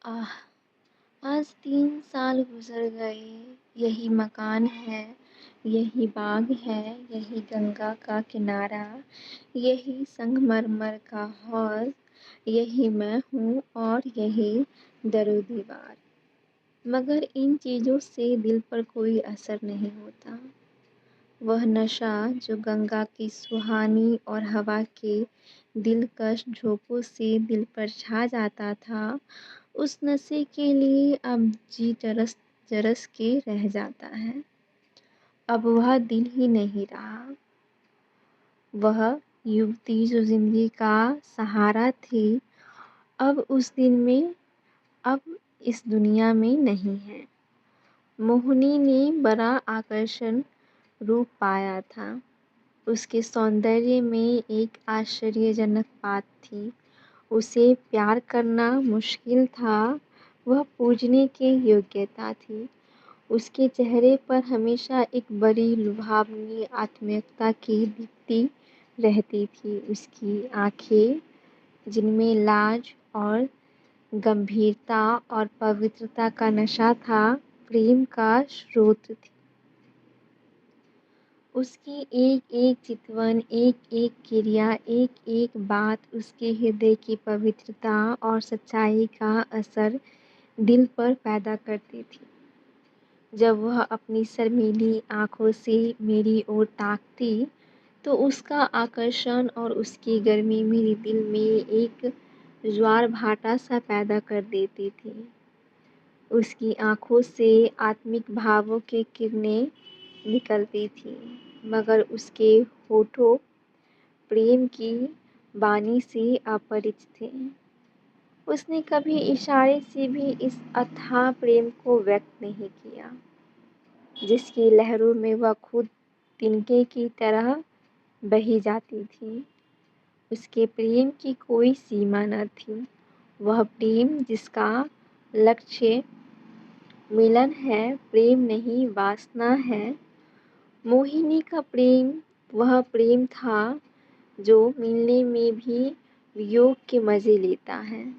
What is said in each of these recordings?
आह! आज 3 साल गुज़र गए, यही मकान है, यही बाग है, यही गंगा का किनारा, यही संगमरमर का हौज़, यही मैं हूँ और यही दरो-दीवार। मगर इन चीज़ों से दिल पर कोई असर नहीं होता। वह नशा जो गंगा की सुहानी और हवा के दिलकश झोंकों से दिल पर छा जाता था, उस नशे के लिए अब जी तरस के रह जाता है। अब वह दिन ही नहीं रहा। वह युवती जो ज़िंदगी का सहारा थी, अब उस दिन में अब इस दुनिया में नहीं है। मोहिनी ने बड़ा आकर्षण रूप पाया था। उसके सौंदर्य में एक आश्चर्यजनक बात थी। उसे प्यार करना मुश्किल था, वह पूजने के योग्यता थी। उसके चेहरे पर हमेशा एक बड़ी लुभावनी आत्मीयता की दीप्ति रहती थी। उसकी आँखें, जिनमें लाज और गंभीरता और पवित्रता का नशा था, प्रेम का स्रोत थी। उसकी एक-एक चितवन, एक-एक क्रिया, एक-एक बात उसके हृदय की पवित्रता और सच्चाई का असर दिल पर पैदा करती थी। जब वह अपनी शर्मीली आँखों से मेरी ओर ताकती, तो उसका आकर्षण और उसकी गर्मी मेरे दिल में एक ज्वार-भाटा सा पैदा कर देती थी। उसकी आँखों से आत्मिक भावों की किरणें निकलती थीं, मगर उसके होठों प्रेम की वाणी से अपरिचित थे। उसने कभी इशारे से भी इस अथाह प्रेम को व्यक्त नहीं किया, जिसकी लहरों में वह खुद तिनके की तरह बही जाती थी। उसके प्रेम की कोई सीमा न थी। वह प्रेम जिसका लक्ष्य मिलन है, प्रेम नहीं वासना है। मोहिनी का प्रेम वह प्रेम था जो मिलने में भी वियोग के मज़े लेता है।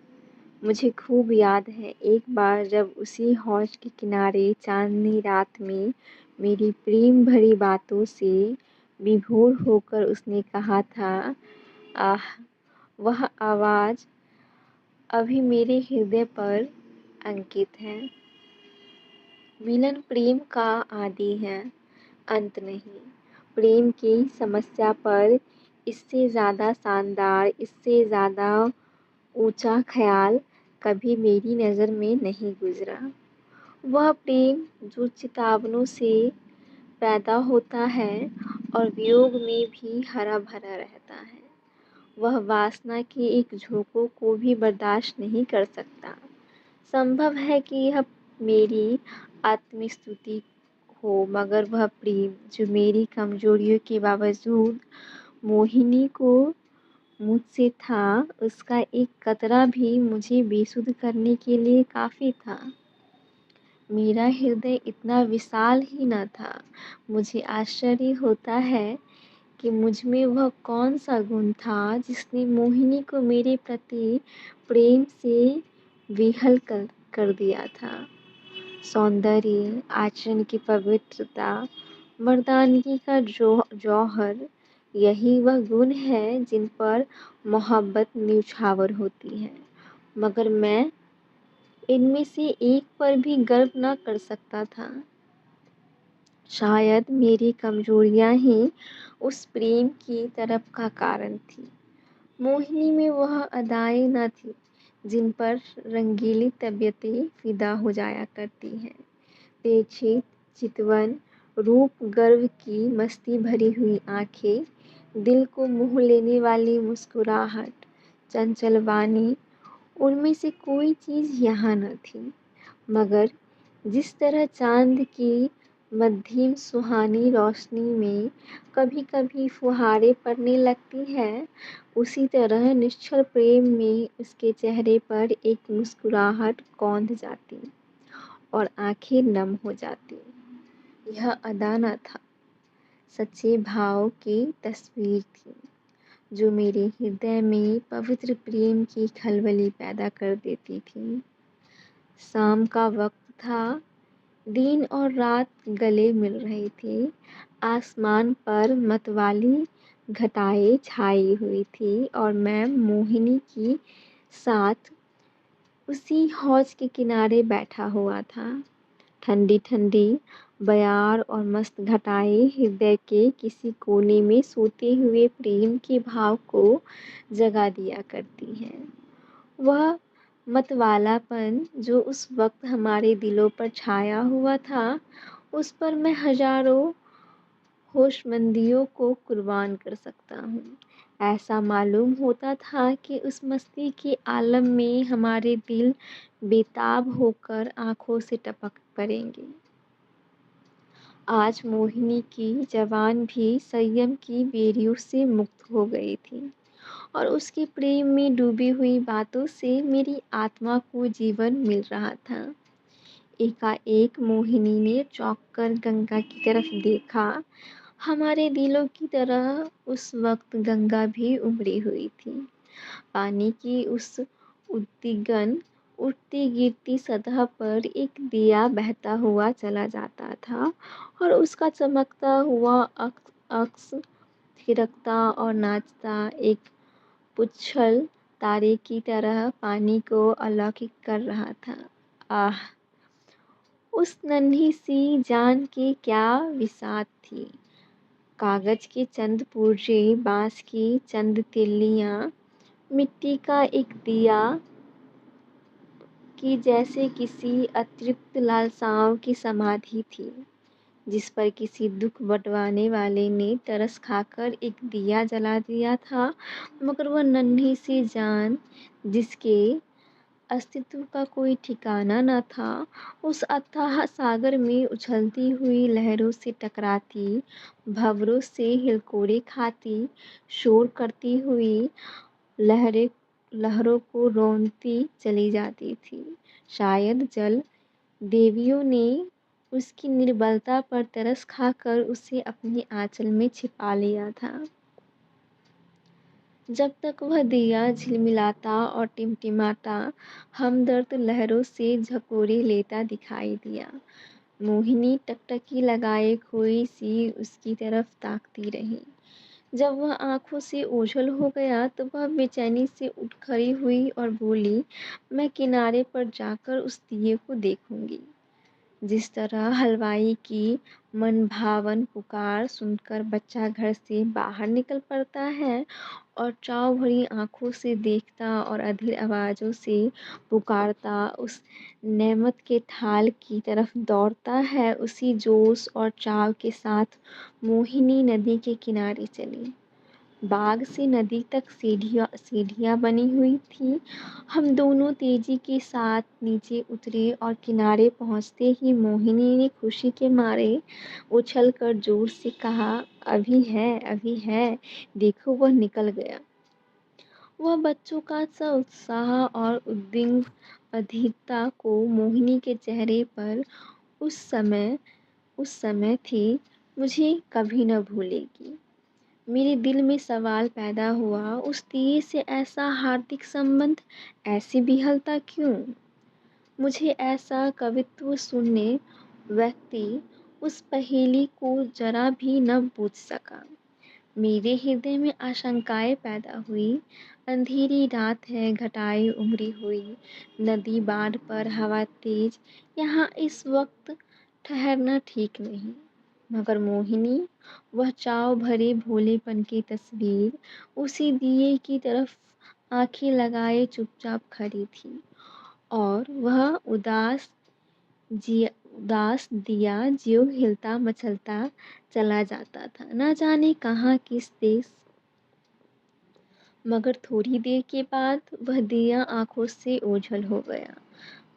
मुझे खूब याद है एक बार जब उसी हौज के किनारे चाँदनी रात में मेरी प्रेम भरी बातों से विभोर होकर उसने कहा था, आह! वह आवाज़ अभी मेरे हृदय पर अंकित है। मिलन प्रेम का आदि है, अंत नहीं। प्रेम की समस्या पर इससे ज़्यादा शानदार, इससे ज़्यादा ऊँचा ख़याल कभी मेरी नज़र में नहीं गुज़रा। वह प्रेम जो चितावनों से पैदा होता है और वियोग में भी हरा-भरा रहता है। वह वासना के एक झोंकों को भी बर्दाश्त नहीं कर सकता। संभव है कि यह मेरी आत्मस्तुति हो, मगर वह प्रेम जो मेरी कमज़ोरियों के बावजूद मोहिनी को मुझसे था, उसका एक कतरा भी मुझे बेसुध करने के लिए काफ़ी था। मेरा हृदय इतना विशाल ही न था। मुझे आश्चर्य होता है कि मुझ में वह कौन-सा गुण था जिसने मोहिनी को मेरे प्रति प्रेम से विह्वल कर दिया था। सौंदर्य, आचरण की पवित्रता, मर्दानगी का जौहर, यही वह गुण है जिन पर मोहब्बत न्यौछावर होती है। मगर मैं इनमें से एक पर भी गर्व न कर सकता था। शायद मेरी कमज़ोरियाँ ही उस प्रेम की तरफ का कारण थी। मोहिनी में वह अदाएँ न थीं जिन पर रंगीली तबीयतें फ़िदा हो जाया करती हैं। तिरछी चितवन रूप, गर्व की मस्ती भरी हुई आँखें, दिल को मोह लेने वाली मुस्कुराहट, चंचल वाणी, उनमें से कोई चीज़ यहाँ न थी। मगर जिस तरह चाँद की मध्यम सुहानी रोशनी में कभी-कभी फुहारें पड़ने लगती हैं, उसी तरह निश्चल प्रेम में उसके चेहरे पर एक मुस्कुराहट कौंध जाती और आँखें नम हो जाती। यह अदा न था, सच्चे भाव की तस्वीर थी, जो मेरे हृदय में पवित्र प्रेम की खलबली पैदा कर देती थी। शाम का वक्त था। दिन और रात गले मिल रहे थे। आसमान पर मतवाली घटाएं छाई हुई थी और मैं मोहिनी की साथ उसी हौज के किनारे बैठा हुआ था। ठंडी ठंडी बयार और मस्त घटाएं हृदय के किसी कोने में सोते हुए प्रेम के भाव को जगा दिया करती हैं। वह मतवालापन जो उस वक्त हमारे दिलों पर छाया हुआ था, उस पर मैं हजारों होशमंदियों को कुर्बान कर सकता हूँ। ऐसा मालूम होता था कि उस मस्ती के आलम में हमारे दिल बेताब होकर आंखों से टपक पड़ेंगे। आज मोहिनी की जवान भी संयम की बेड़ियों से मुक्त हो गई थी और उसके प्रेम में डूबी हुई बातों से मेरी आत्मा को जीवन मिल रहा था। एकाएक मोहिनी ने चौंक कर गंगा की तरफ देखा। हमारे दिलों की तरह उस वक्त गंगा भी उमड़ी हुई थी। पानी की उस उद्दिगन उठती गिरती सतह पर एक दिया बहता हुआ चला जाता था और उसका चमकता हुआ अक्स थिरकता और नाचता एक पुच्छल तारे की तरह पानी को अलौकिक कर रहा था। आह! उस नन्ही सी जान की क्या विसात थी। कागज के चंद पुर्जे, बांस की चंद तिल्लियां, मिट्टी का एक दिया कि जैसे किसी अतृप्त लालसाओं की समाधि थी, जिस पर किसी दुख बटवाने वाले ने तरस खाकर एक दिया जला दिया था, मगर वह नन्ही सी जान जिसके अस्तित्व का कोई ठिकाना न था, उस अथाह सागर में उछलती हुई लहरों से टकराती, भंवरों से हिलकोरे खाती, शोर करती हुई लहरें लहरों को रौंदती चली जाती थी। शायद जल देवियों ने उसकी निर्बलता पर तरस खाकर उसे अपने आंचल में छिपा लिया था। जब तक वह दिया झिलमिलाता और टिमटिमाता हमदर्द लहरों से झकोरे लेता दिखाई दिया। मोहिनी टकटकी लगाए खोई सी उसकी तरफ ताकती रही। जब वह आंखों से ओझल हो गया तो वह बेचैनी से उठ खड़ी हुई और बोली, मैं किनारे पर जाकर उस दिए को देखूंगी। जिस तरह हलवाई की मनभावन पुकार सुनकर बच्चा घर से बाहर निकल पड़ता है और चाव भरी आंखों से देखता और अधीर आवाज़ों से पुकारता उस नेमत के थाल की तरफ दौड़ता है, उसी जोश और चाव के साथ मोहिनी नदी के किनारे चली। बाग से नदी तक सीढ़ियाँ बनी हुई थी। हम दोनों तेजी के साथ नीचे उतरे और किनारे पहुँचते ही मोहिनी ने खुशी के मारे उछलकर जोर से कहा, अभी है, देखो वह निकल गया। वह बच्चों का सा उत्साह और उद्विग्न अधीरता को मोहिनी के चेहरे पर उस समय उस समय थी, मुझे कभी न भूलेगी। मेरे दिल में सवाल पैदा हुआ, उस दिए से ऐसा हार्दिक संबंध, ऐसी विहलता क्यों? मुझे ऐसा कवित्व सुनने व्यक्ति उस पहेली को जरा भी न बूझ सका। मेरे हृदय में आशंकाएं पैदा हुई। अंधेरी रात है, घटाएं उमड़ी हुई, नदी बाढ़ पर, हवा तेज। यहाँ इस वक्त ठहरना ठीक नहीं। मगर मोहिनी, वह चाव भरे भोलेपन की तस्वीर, उसी दिए की तरफ आंखें लगाए चुपचाप खड़ी थी और वह उदास दिया ज्यों हिलता मचलता चला जाता था, न जाने कहाँ किस देश। मगर थोड़ी देर के बाद वह दिया आंखों से ओझल हो गया।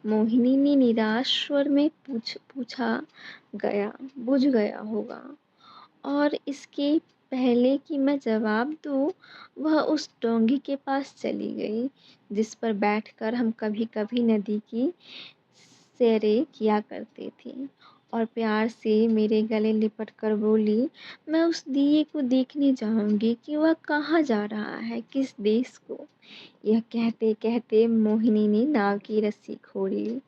मोहिनी ने निराश स्वर में पूछा, गया बुझ गया होगा। और इसके पहले कि मैं जवाब दूँ, वह उस डोंगी के पास चली गई, जिस पर बैठकर हम कभी-कभी नदी की सैरें किया करते थे, और प्यार से मेरे गले लिपट कर बोली, मैं उस दिए को देखने जाऊंगी कि वह कहाँ जा रहा है, किस देश को। यह कहते कहते मोहिनी ने नाव की रस्सी खोली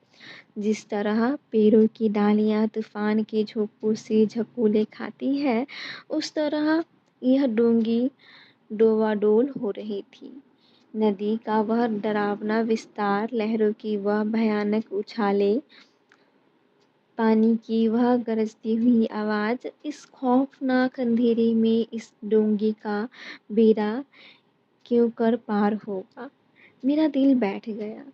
जिस तरह पेड़ों की डालियां तूफान के झोंकों से झकोले खाती है, उस तरह यह डोंगी डोवाडोल हो रही थी। नदी का वह डरावना विस्तार, लहरों की वह भयानक उछालें, पानी की वह गरजती हुई आवाज़, इस खौफनाक अंधेरे में इस डोंगी का बेड़ा क्यों कर पार होगा। मेरा दिल बैठ गया।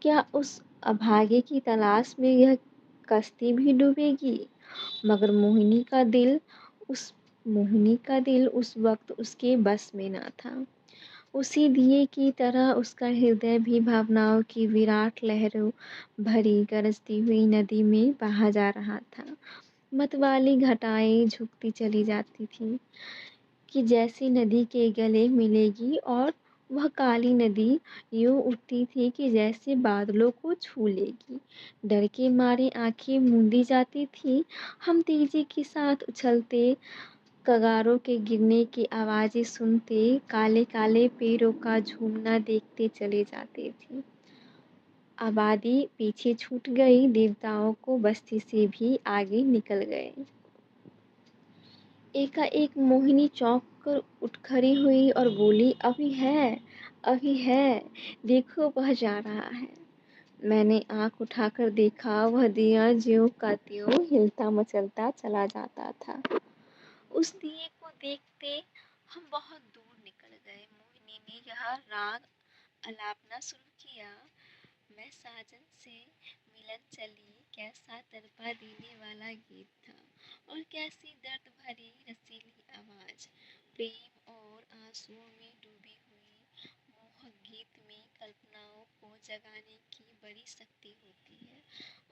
क्या उस अभागे की तलाश में यह कश्ती भी डूबेगी? मगर मोहिनी का दिल उस वक्त उसके बस में न था। उसी दिए की तरह उसका हृदय भी भावनाओं की विराट लहरों भरी गरजती हुई नदी में बहा जा रहा था। मतवाली घटाएं झुकती चली जाती थीं कि जैसे नदी के गले मिलेगी, और वह काली नदी यूं उठती थी कि जैसे बादलों को छू लेगी। डर के मारे आंखें मूंदी जाती थी। हम तेजी के साथ उछलते, कगारों के गिरने की आवाज़ें सुनते, काले-काले पेड़ों का झूमना देखते चले जाते थे। आबादी पीछे छूट गई, देवताओं को बस्ती से भी आगे निकल गए। एकाएक मोहिनी चौंक कर उठ खड़ी हुई और बोली, अभी है, देखो वह जा रहा है। मैंने आँख उठाकर देखा, वह दिया ज्यों का त्यों हिलता मचलता चला जाता था। उस दिए को देखते हम बहुत दूर निकल गए। मोहिनी ने यह राग आलापना शुरू किया। मैं साजन से मिलन चली, कैसा तड़पा देने वाला गीत था, और कैसी दर्द भरी रसीली आवाज। प्रेम और आंसुओं में डूबी हुई मोहक गीत में कल्पनाओं को जगाने की बड़ी शक्ति होती है।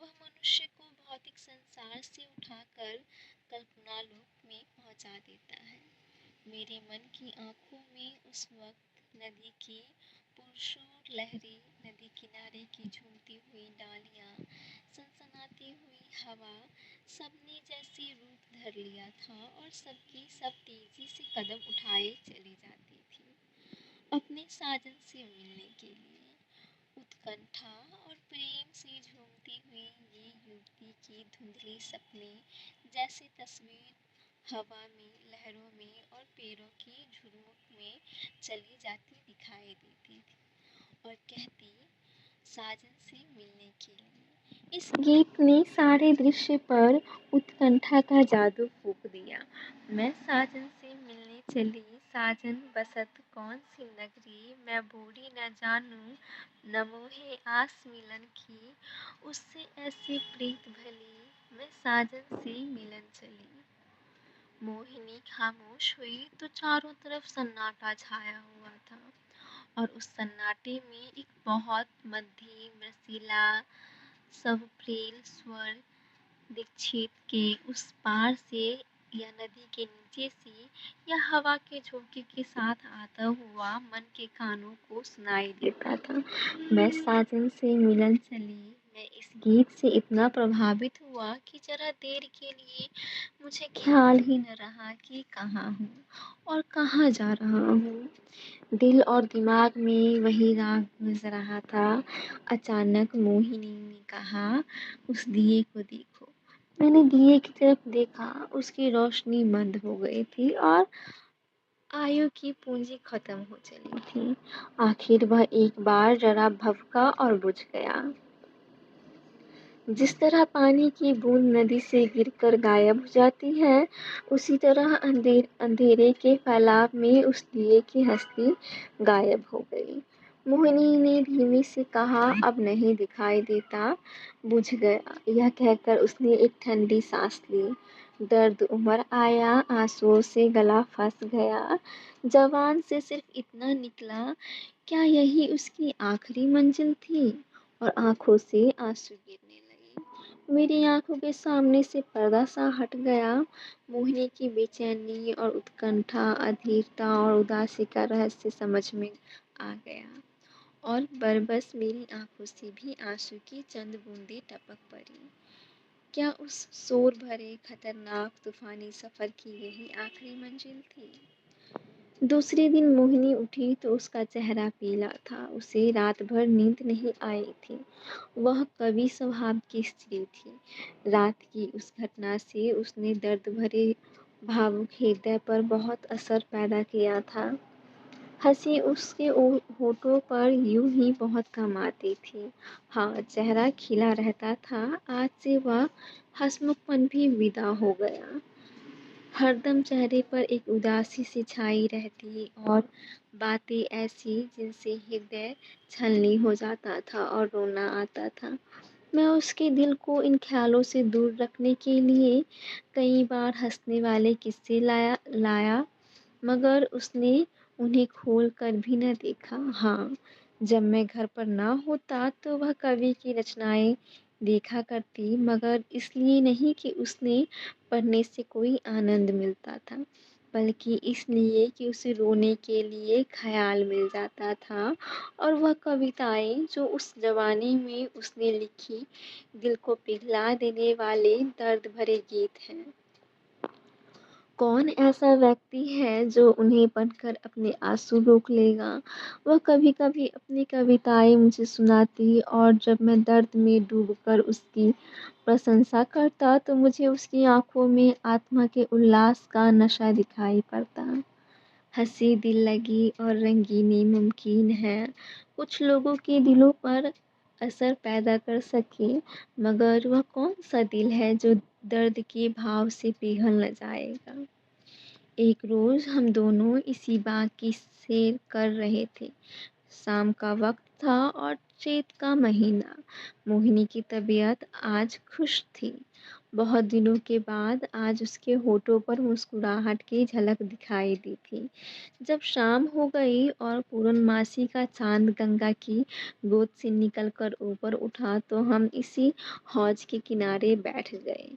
वह मनुष्य को भौतिक संसार से उठाकर कल्पना लोक में पहुंचा देता है। मेरे मन की आंखों में उस वक्त नदी की पुरशोर लहरें, नदी किनारे की झूमती हुई डालियां, सनसनाती हुई हवा, सबने जैसे रूप धर लिया था, और सबकी सब तेजी से कदम उठाए चली जाती थी अपने साजन से मिलने के लिए। उत्कंठा और प्रेम से झूमती हुई ये युवती की धुंधली सपने जैसे तस्वीर हवा में, लहरों में और पेड़ों की झुरमुट में चली जाती दिखाई देती थी, और कहती, साजन से मिलने के लिए। इस गीत ने सारे दृश्य पर उत्कंठा का जादू फूंक दिया। मैं साजन से मिलने चली, साजन बसत कौन सी नगरी, मैं बूढ़ी न जानूं, न मोहे आस मिलन की, उससे ऐसी प्रीत भली, मैं साजन से मिलन चली। मोहिनी खामोश हुई तो चारों तरफ सन्नाटा छाया हुआ था, और उस सन्नाटे में एक बहुत मध्यम रसीला स्वप्निल स्वर दीक्षित के उस पार से, या नदी के नीचे से, या हवा के झोंके के साथ आता हुआ मन के कानों को सुनाई देता था। मैं साजन से मिलन चली। मैं इस गीत से इतना प्रभावित हुआ कि जरा देर के लिए मुझे ख्याल ही न रहा कि कहाँ हूँ और कहाँ जा रहा हूँ। दिल और दिमाग में वही राग गुज रहा था। अचानक मोहिनी ने कहा, उस दिए को देखो। मैंने दिए की तरफ देखा, उसकी रोशनी मंद हो गई थी और आयु की पूंजी खत्म हो चली थी। आखिर वह एक बार जरा भभका और बुझ गया। जिस तरह पानी की बूंद नदी से गिरकर गायब हो जाती है, उसी तरह अंधेरे के फैलाव में उस दिए की हस्ती गायब हो गई। मोहिनी ने धीमे से कहा, अब नहीं दिखाई देता, बुझ गया। यह कहकर उसने एक ठंडी सांस ली। दर्द उमड़ आया, आंसुओं से गला फंस गया। जबान से सिर्फ इतना निकला, क्या यही उसकी आखिरी मंजिल थी? और आंखों से आंसू गिरने लगे। मेरी आंखों के सामने से पर्दा सा हट गया। मोहिनी की बेचैनी और उत्कंठा, अधीरता और उदासी का रहस्य समझ में आ गया, और बरबस मेरी आंखों से भी आंसू की चंद बूंदें टपक पड़ी। क्या उस शोर भरे, खतरनाक, तूफानी सफर की यही आखिरी मंजिल थी? दूसरे दिन मोहिनी उठी तो उसका चेहरा पीला था। उसे रात भर नींद नहीं आई थी। वह कवि स्वभाव की स्त्री थी। रात की उस घटना से उसने दर्द भरे भावुक हृदय पर बहुत असर पैदा किया था। हंसी उसके होठों पर यूं ही बहुत कम आती थी। हाँ, चेहरा खिला रहता था। आज से वह हंसमुखपन भी विदा हो गया। हरदम चेहरे पर एक उदासी सी छाई रहती और बातें ऐसी जिनसे हृदय छलनी हो जाता था और रोना आता था। मैं उसके दिल को इन ख्यालों से दूर रखने के लिए कई बार हंसने वाले किस्से लाया, मगर उसने उन्हें खोल कर भी न देखा। हाँ, जब मैं घर पर ना होता तो वह कवि की रचनाएं देखा करती, मगर इसलिए नहीं कि उसने पढ़ने से कोई आनंद मिलता था, बल्कि इसलिए कि उसे रोने के लिए ख़याल मिल जाता था। और वह कविताएँ जो उस ज़माने में उसने लिखी, दिल को पिघला देने वाले दर्द भरे गीत हैं। कौन ऐसा व्यक्ति है जो उन्हें पढ़कर अपने आंसू रोक लेगा? वह कभी-कभी अपनी कविताएँ मुझे सुनाती और जब मैं दर्द में डूबकर उसकी प्रशंसा करता तो मुझे उसकी आँखों में आत्मा के उल्लास का नशा दिखाई पड़ता। हँसी दिल लगी और रंगीनी मुमकिन है। कुछ लोगों के दिलों पर असर पैदा कर सके, मगर वह कौन-सा दिल है जो दर्द के भाव से पिघल न जाएगा? एक रोज़ हम दोनों इसी बाग की सैर कर रहे थे। शाम का वक़्त था और चैत का महीना। मोहिनी की तबीयत आज खुश थी। बहुत दिनों के बाद आज उसके होठों पर मुस्कुराहट की झलक दिखाई दी थी। जब शाम हो गई और पूर्णमासी का चाँद गंगा की गोद से निकलकर ऊपर उठा तो हम इसी हौज के किनारे बैठ गए।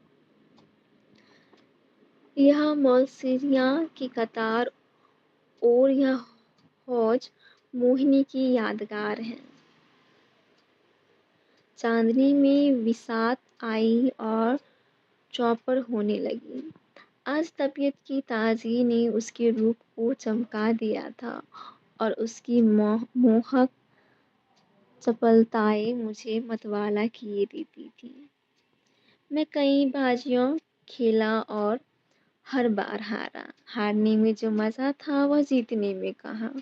यह मौसिरियाँ की कतार और यह हौज मोहिनी की यादगार है। चांदनी में विसात आई और चौपड़ होने लगी। आज तबीयत की ताजगी ने उसके रूप को चमका दिया था और उसकी मोहक चपलताएं मुझे मतवाला किए देती थी। मैं कई बाजियों खेला और हर बार हारा। हारने में जो मज़ा था वह जीतने में कहाँ।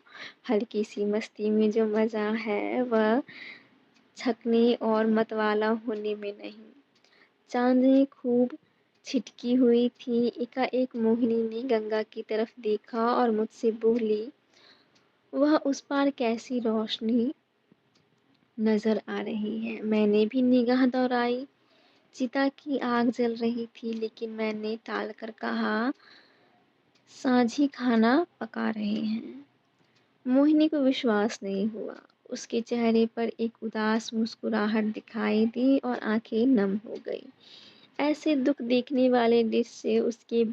हल्की सी मस्ती में जो मज़ा है वह छकने और मतवाला होने में नहीं। चांदनी खूब छिटकी हुई थी। एकाएक मोहिनी ने गंगा की तरफ देखा और मुझसे बोली, वह उस पार कैसी रोशनी नजर आ रही है। मैंने भी निगाह दौड़ाई। चिता की आग जल रही थी, लेकिन मैंने टाल कर कहा, साझी खाना पका रहे हैं। मोहिनी को विश्वास नहीं हुआ। उसके चेहरे पर एक उदास मुस्कुराहट दिखाई दी और आंखें नम हो गई। ऐसे दुख देखने वाले दृश्य उसके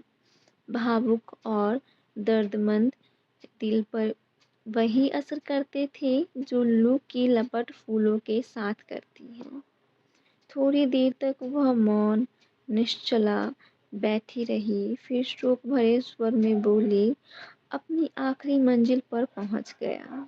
भावुक और दर्दमंद दिल पर वही असर करते थे जो लू की लपट फूलों के साथ करती है। थोड़ी देर तक वह मौन निश्चला बैठी रही, फिर शोक भरे स्वर में बोली, अपनी आखिरी मंजिल पर पहुंच गया।